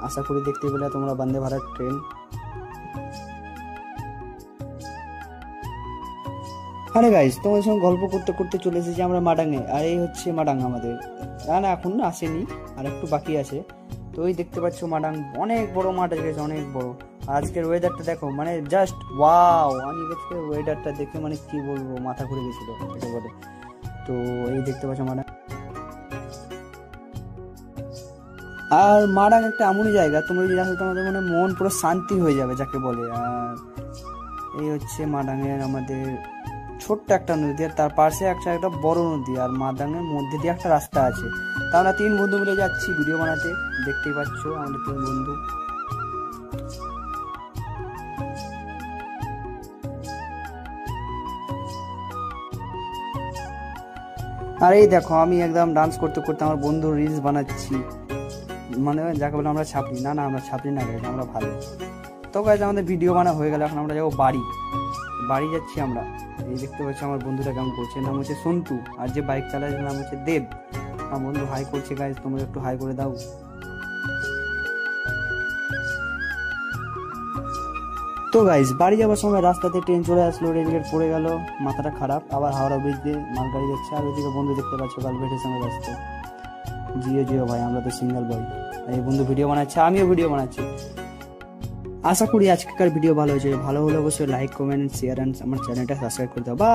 আশা করি দেখতে পেলে তোমরা বন্দে ভারত ট্রেন। আরে গাইস, তোমাদের সঙ্গে গল্প করতে করতে চলে এসেছি আমরা মাডাঙে। আর এই হচ্ছে মাডাং আমাদের। না এখন আসেনি, আর একটু বাকি আছে। তো ওই দেখতে পাচ্ছ মাডাং, অনেক বড় মাঠ আছে, অনেক বড়। আজকের ওয়েদারটা দেখো, মানে জাস্ট ওয়াও। আমি আজকের ওয়েদারটা দেখে মানে কি বলবো, মাথা ঘুরে গেছিল এটা বলে। তো এই দেখতে পাচ্ছ মাডাং। আর মাডাং একটা এমনই জায়গা, তোমরা যদি আসো তোমাদের মানে মন পুরো শান্তি হয়ে যাবে যাকে বলে। আর এই হচ্ছে মাডাঙের আমাদের ছোট্ট একটা নদী, আর তার পাশে একটা বড় নদী, আর মাডাঙের মধ্যে দিয়ে একটা রাস্তা আছে। তা আমরা 3 বন্ধু মিলে যাচ্ছি ভিডিও বানাতে। দেখতেই পাচ্ছ আমাদের 3 বন্ধু। আর এই দেখো আমি একদম ডান্স করতে করতে আমার বন্ধু রিলস বানাচ্ছি, মানে যাকে বলে আমরা ছাপড়ি। না আমরা ছাপড়ি না গাইজ, আমরা ভালো। তো গাইজ আমাদের ভিডিও বানা হয়ে গেল, এখন আমরা যাবো বাড়ি যাচ্ছি আমরা। এই দেখতে পাচ্ছি আমার বন্ধুটা কেমন করছে, নাম হচ্ছে সন্টু। আর যে বাইক চালাচ্ছে নাম হচ্ছে দেব। আমার বন্ধু হাই করছে গাইজ, তোমরা একটু হাই করে দাও। তো গাইজ বাড়ি যাওয়ার সময় রাস্তাতে ট্রেন চলে আসলো, রেলগেট পড়ে গেল, মাথাটা খারাপ। আবার হাওড়া ব্রিজ দিয়ে মালগাড়ি যাচ্ছে। আর ওইদিকে বন্ধু দেখতে পাচ্ছ গার্লফ্রেন্ডের সঙ্গে ব্যস্ত। জিও ভাই, আমরা তো সিঙ্গেল বয়। এই বন্ধু ভিডিও বানাচ্ছে, আমিও ভিডিও বানাচ্ছি। আশা করি আজকের ভিডিও ভালো হয়েছে। ভালো হলে অবশ্যই লাইক, কমেন্ট, শেয়ার অ্যান্ড আমার চ্যানেলটা সাবস্ক্রাইব করে দাও। বা